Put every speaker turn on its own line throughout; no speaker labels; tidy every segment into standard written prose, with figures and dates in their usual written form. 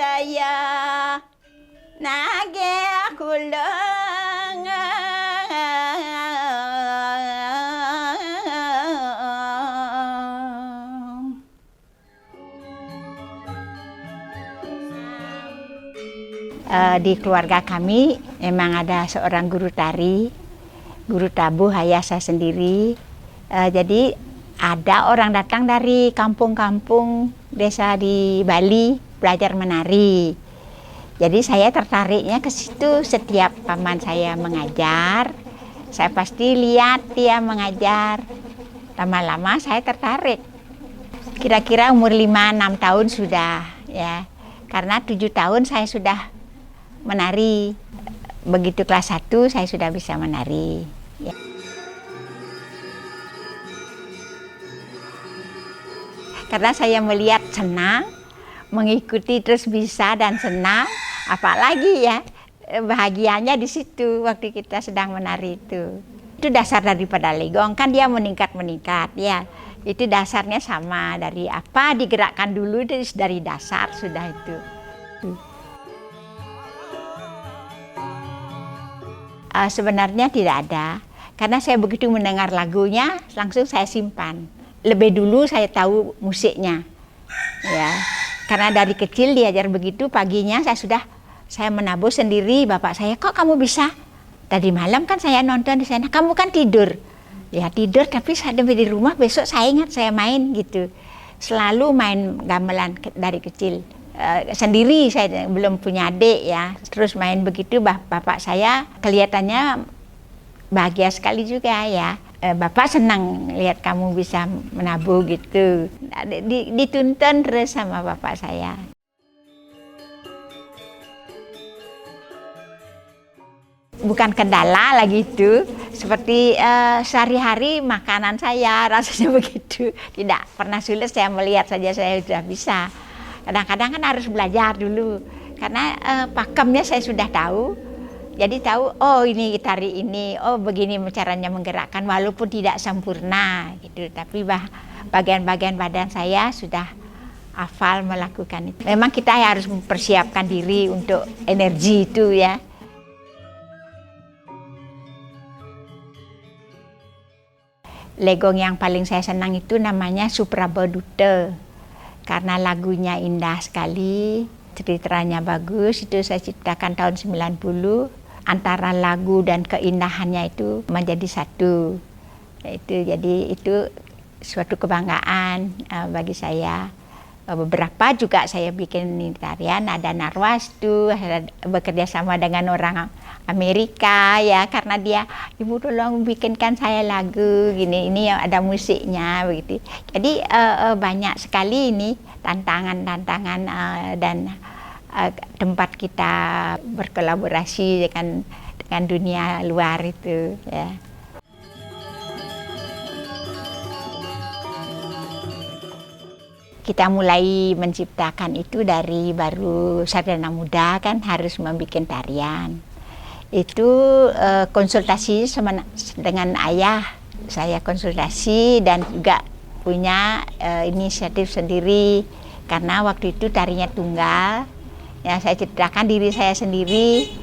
Jaya nage kulang di keluarga kami memang ada seorang guru tari, guru tabuh ayah saya sendiri. Jadi ada orang datang dari kampung-kampung desa di Bali belajar menari. Jadi saya tertariknya ke situ. Setiap paman saya mengajar, saya pasti lihat dia mengajar. Lama-lama saya tertarik. Kira-kira umur 5-6 tahun sudah ya. Karena 7 tahun saya sudah menari. Begitu kelas 1 saya sudah bisa menari. Ya. Karena saya melihat senang, mengikuti terus bisa dan senang, apalagi ya bahagianya di situ waktu kita sedang menari itu. Itu dasar daripada legong, kan dia meningkat ya. Itu dasarnya sama, dari apa digerakkan dulu dari dasar sudah itu. Sebenarnya tidak ada, karena saya begitu mendengar lagunya langsung saya simpan. Lebih dulu saya tahu musiknya, ya. Karena dari kecil diajar begitu, paginya saya menabuh sendiri. Bapak saya, kok kamu bisa? Tadi malam kan saya nonton di sana, kamu kan tidur. Ya tidur, tapi saya di rumah besok saya ingat saya main gitu. Selalu main gamelan dari kecil. Sendiri, saya belum punya adik ya. Terus main begitu, bapak saya kelihatannya bahagia sekali juga ya. Bapak senang lihat kamu bisa menabuh gitu. Dituntun terus sama bapak saya. Bukan kendala lagi itu, seperti sehari-hari makanan saya rasanya begitu. Tidak pernah sulit, saya melihat saja saya sudah bisa. Kadang-kadang kan harus belajar dulu, karena pakemnya saya sudah tahu. Jadi tahu, oh ini tari ini, oh begini caranya menggerakkan, walaupun tidak sempurna gitu, tapi bagian-bagian badan saya sudah hafal melakukan itu. Memang kita harus mempersiapkan diri untuk energi itu ya. Legong yang paling saya senang itu namanya Suprabodutta, karena lagunya indah sekali, ceritanya bagus. Itu saya ciptakan tahun 90. Antara lagu dan keindahannya itu menjadi satu. Jadi itu suatu kebanggaan bagi saya. Beberapa juga saya bikin tarian, ada Narwastu, bekerja sama dengan orang Amerika ya, karena dia, ibu tolong bikinkan saya lagu gini, ini yang ada musiknya begitu. Jadi banyak sekali ini tantangan-tantangan dan tempat kita berkolaborasi dengan dunia luar itu ya. Kita mulai menciptakan itu dari baru sarjana muda, kan harus membuat tarian. Itu konsultasi dengan ayah, saya konsultasi dan juga punya inisiatif sendiri, karena waktu itu tarinya tunggal. Ya, saya ciptakan diri saya sendiri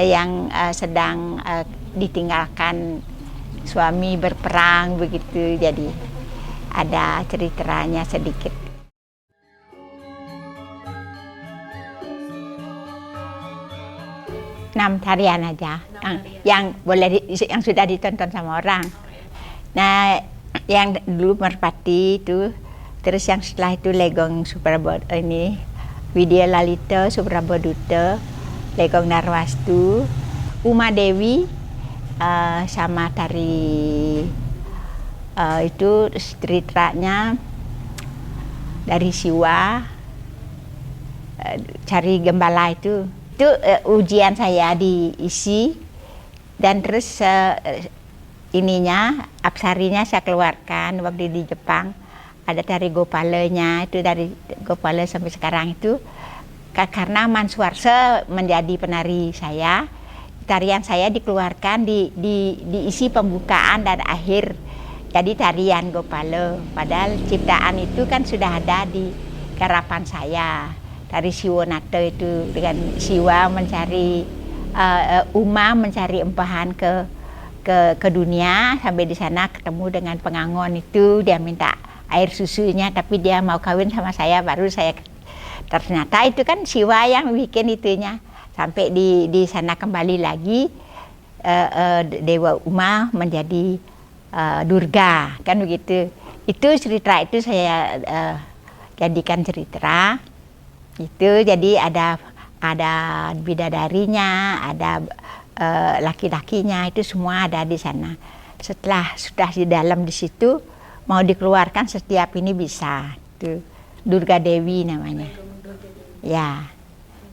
yang sedang ditinggalkan suami berperang begitu, jadi ada ceritanya sedikit. Enam tarian aja yang sudah ditonton sama orang. Nah, yang dulu Merpati itu, terus yang setelah itu Legong Suprabodutta ini, Widya Lalita Suprabodutta, Legong Narwastu, Uma Dewi, sama tari itu ceritanya dari Siwa, cari gembala itu ujian saya diisi, dan terus apsarinya saya keluarkan waktu di Jepang. Ada dari Gopalanya, itu dari Gopala sampai sekarang itu, karena Mansuarse menjadi penari saya, tarian saya dikeluarkan diisi pembukaan dan akhir, jadi tarian Gopala. Padahal ciptaan itu kan sudah ada di garapan saya. dari Siwonata itu, dengan Siwa mencari Uma mencari empahan ke dunia, sampai di sana ketemu dengan pengangon itu, dia minta air susunya tapi dia mau kawin sama saya, baru saya ternyata itu kan Siwa yang bikin itunya. Sampai di sana kembali lagi Dewa Uma menjadi Durga, kan begitu. Itu cerita itu saya jadikan cerita itu, jadi ada bidadarinya, ada laki-lakinya, itu semua ada di sana. Setelah sudah di dalam di situ, mau dikeluarkan setiap ini bisa. Itu Durga Dewi namanya. Ya,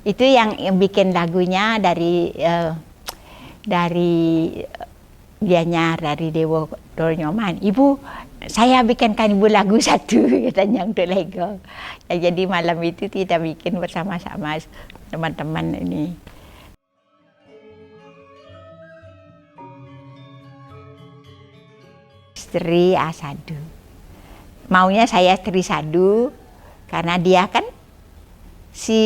itu yang bikin lagunya dari dianya dari Dewa Dornyoman. Ibu, saya bikinkan ibu lagu satu, katanya untuk Lego. Ya, jadi malam itu kita bikin bersama-sama teman-teman ini. Istri Asadu. Maunya saya istri Sadu, karena dia kan si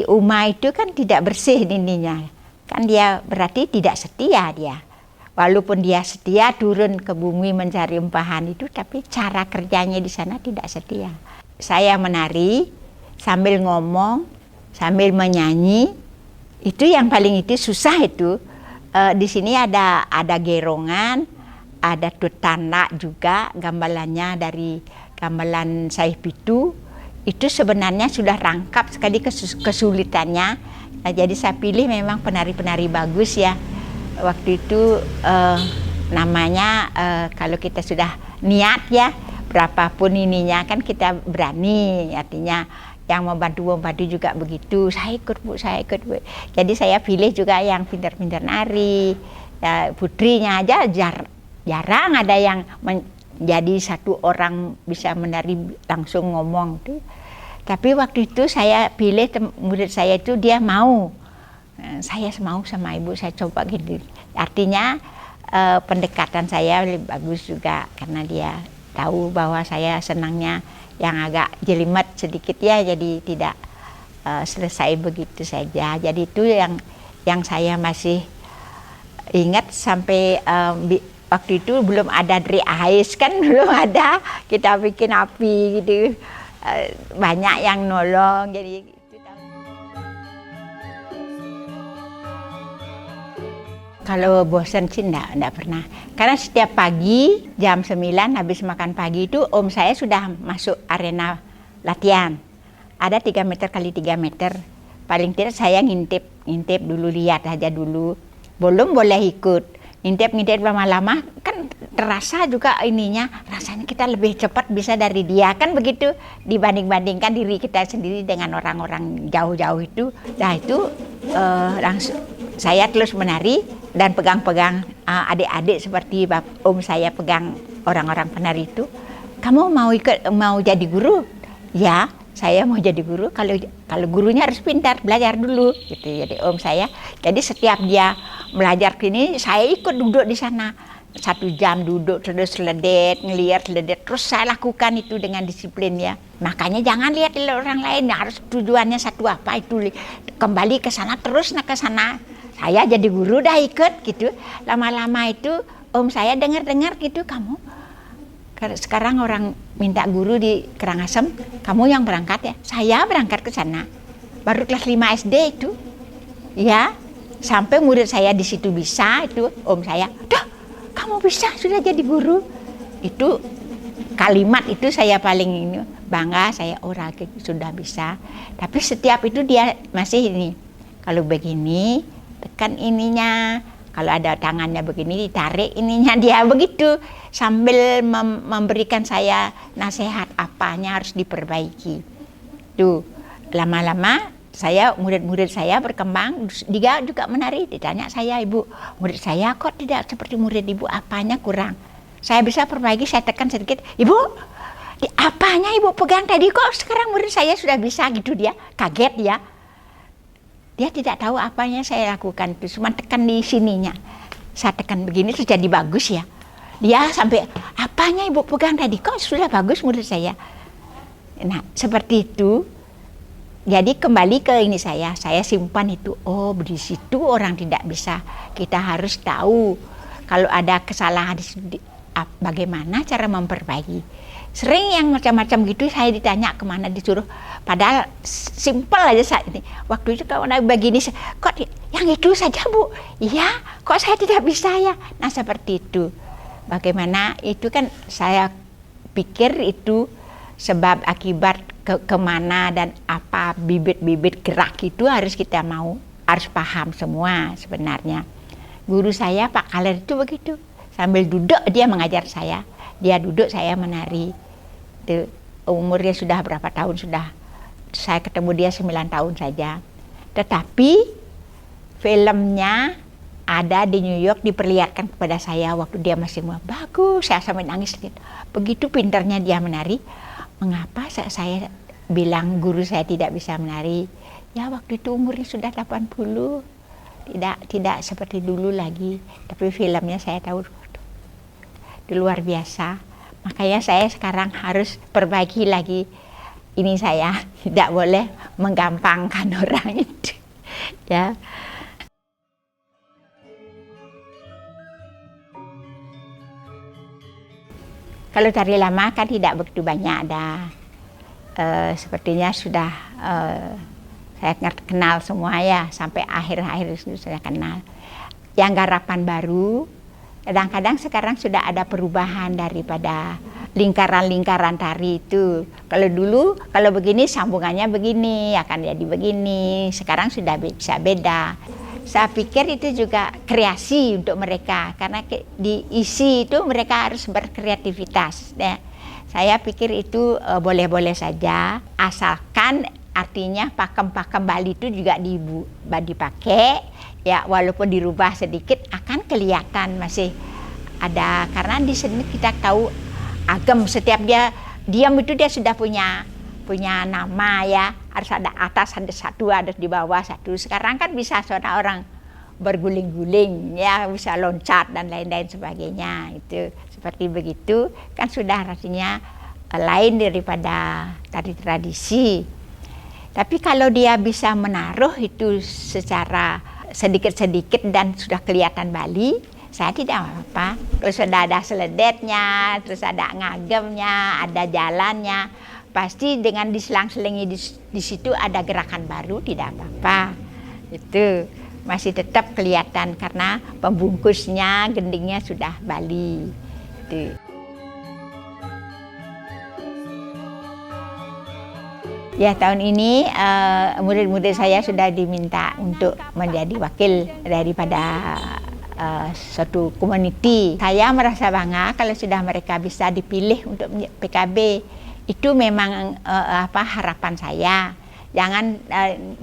Uma itu kan tidak bersih ininya. Kan dia berarti tidak setia dia. Walaupun dia setia turun ke bumi mencari empahan itu, tapi cara kerjanya di sana tidak setia. Saya menari sambil ngomong, sambil menyanyi, itu yang paling itu susah itu. Di sini ada gerongan, ada tutana juga, gamelannya dari gamelan Saipitu. Itu sebenarnya sudah rangkap sekali kesulitannya. Nah, jadi saya pilih memang penari-penari bagus ya. Waktu itu namanya kalau kita sudah niat ya, berapapun ininya kan kita berani, artinya yang membantu juga begitu. Saya ikut Bu, saya ikut Bu. Jadi saya pilih juga yang pintar-pintar nari. Ya, putrinya aja jarang ada yang jadi satu orang bisa menari langsung ngomong tuh. Tapi waktu itu saya pilih murid saya itu, dia mau. Saya mau sama ibu, saya coba gitu. Artinya pendekatan saya lebih bagus juga, karena dia tahu bahwa saya senangnya yang agak jelimet sedikit ya, jadi tidak selesai begitu saja. Jadi itu yang saya masih ingat sampai waktu itu belum ada Dri Ais kan, belum ada, kita bikin api gitu, banyak yang nolong, jadi itu. Kalau bosan sih enggak pernah, karena setiap pagi jam 9 habis makan pagi itu om saya sudah masuk arena latihan, ada 3 meter kali 3 meter, paling tidak saya ngintip dulu, lihat aja dulu, belum boleh ikut. Ngintip lama-lama kan terasa juga ininya, rasanya kita lebih cepat bisa dari dia kan begitu, dibanding-bandingkan diri kita sendiri dengan orang-orang jauh-jauh itu. Nah itu langsung saya terus menari dan pegang-pegang adik-adik seperti om saya pegang orang-orang penari itu. Kamu mau jadi guru? Ya, saya mau jadi guru. Kalau gurunya harus pintar, belajar dulu gitu. Jadi om saya, jadi setiap dia belajar gini, saya ikut duduk di sana 1 jam, duduk terus ngelihat seledet, terus saya lakukan itu dengan disiplin ya. Makanya jangan lihat orang lain, harus tujuannya satu apa itu, kembali ke sana terus ke sana. Saya jadi guru dah ikut gitu. Lama-lama itu om saya dengar gitu, kamu sekarang orang minta guru di Karangasem, kamu yang berangkat ya? Saya berangkat ke sana, baru kelas 5 SD itu, ya. Sampai murid saya di situ bisa, itu om saya, dah kamu bisa sudah jadi guru. Itu kalimat itu saya paling bangga, saya sudah bisa. Tapi setiap itu dia masih ini, kalau begini tekan ininya, kalau ada tangannya begini ditarik ininya, dia begitu sambil memberikan saya nasihat apanya harus diperbaiki. Tuh lama-lama saya, murid-murid saya berkembang, dia juga menari. Ditanya saya, ibu, murid saya kok tidak seperti murid ibu, apanya kurang? Saya bisa perbaiki, saya tekan sedikit, ibu, di apanya ibu pegang tadi kok sekarang murid saya sudah bisa gitu, dia kaget ya. Dia tidak tahu apanya saya lakukan itu, cuma tekan di sininya. Saya tekan begini terus jadi bagus ya. Dia sampai, apanya ibu pegang tadi kok sudah bagus murid saya. Nah seperti itu. Jadi kembali ke ini saya simpan itu. Oh, di situ orang tidak bisa. Kita harus tahu kalau ada kesalahan di situ, bagaimana cara memperbaiki. Sering yang macam-macam gitu saya ditanya kemana disuruh. Padahal simpel aja saat ini. Waktu itu kalau begini, kok yang itu saja Bu? Iya, kok saya tidak bisa ya? Nah seperti itu. Bagaimana itu kan saya pikir itu sebab akibat kemana dan apa bibit-bibit gerak itu harus kita harus paham semua sebenarnya. Guru saya Pak Kaler itu begitu. Sambil duduk dia mengajar saya. Dia duduk, saya menari. Itu, umurnya sudah berapa tahun sudah. Saya ketemu dia 9 tahun saja. Tetapi filmnya ada di New York diperlihatkan kepada saya waktu dia masih muda. Bagus, saya sampai nangis. Begitu pintarnya dia menari. Mengapa saya bilang guru saya tidak bisa menari? Ya waktu itu umurnya sudah 80. Tidak seperti dulu lagi. Tapi filmnya saya tahu itu luar biasa. Makanya saya sekarang harus perbaiki lagi. Ini saya tidak boleh menggampangkan orang itu. Ya. Kalau tari lama kan tidak begitu banyak ada. Sepertinya sudah saya kenal semua ya, sampai akhir-akhir itu saya kenal. Yang garapan baru, kadang-kadang sekarang sudah ada perubahan daripada lingkaran-lingkaran tari itu. Kalau dulu, kalau begini sambungannya begini, akan jadi begini. Sekarang sudah bisa beda. Saya pikir itu juga kreasi untuk mereka, karena diisi itu mereka harus berkreativitas. Ya. Saya pikir itu boleh-boleh saja, asalkan artinya pakem-pakem Bali itu juga dipakai, ya walaupun dirubah sedikit akan kelihatan masih ada, karena di seni kita tahu agam, setiap dia diam itu dia sudah punya nama ya, harus ada atas, ada satu, ada di bawah satu. Sekarang kan bisa suara orang berguling-guling ya, bisa loncat dan lain-lain sebagainya. Itu seperti begitu kan sudah artinya lain daripada tari tradisi. Tapi kalau dia bisa menaruh itu secara sedikit-sedikit dan sudah kelihatan Bali, saya tidak apa-apa. Terus sudah ada seledetnya, terus ada ngagemnya, ada jalannya. Pasti dengan diselang-selingi di situ ada gerakan baru, tidak apa-apa. Itu masih tetap kelihatan karena pembungkusnya, gendingnya sudah Bali. Itu. Ya tahun ini murid-murid saya sudah diminta untuk menjadi wakil daripada suatu komuniti. Saya merasa bangga kalau sudah mereka bisa dipilih untuk PKB. Itu memang harapan saya. Jangan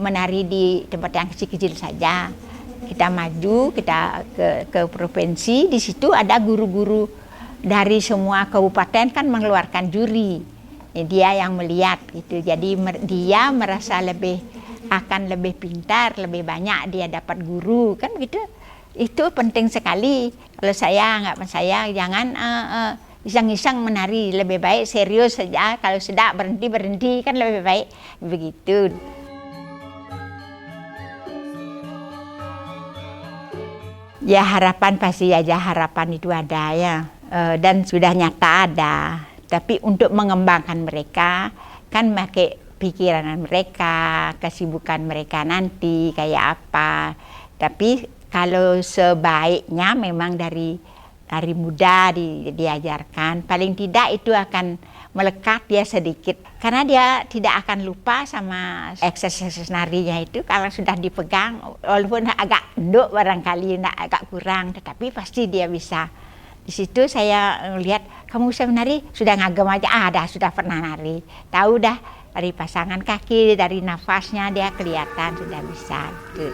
menari di tempat yang kecil-kecil saja. Kita maju, kita ke provinsi. Di situ ada guru-guru dari semua kabupaten kan mengeluarkan juri. Dia yang melihat gitu, jadi dia merasa akan lebih pintar, lebih banyak dia dapat guru kan gitu. Itu penting sekali. Kalau saya jangan iseng-iseng menari, lebih baik serius saja. Kalau sudah berhenti kan lebih baik begitu. Ya harapan pasti aja, harapan itu ada ya, dan sudah nyata ada. Tapi untuk mengembangkan mereka, kan pakai pikiran mereka, kesibukan mereka nanti kayak apa. Tapi kalau sebaiknya memang dari muda diajarkan, paling tidak itu akan melekat dia sedikit. Karena dia tidak akan lupa sama eksersis narinya itu kalau sudah dipegang, walaupun agak enduk barangkali, agak kurang, tetapi pasti dia bisa. Di situ saya lihat, kamu bisa menari, sudah ngagem aja, sudah pernah nari. Tahu dah dari pasangan kaki, dari nafasnya dia kelihatan sudah bisa. Gitu.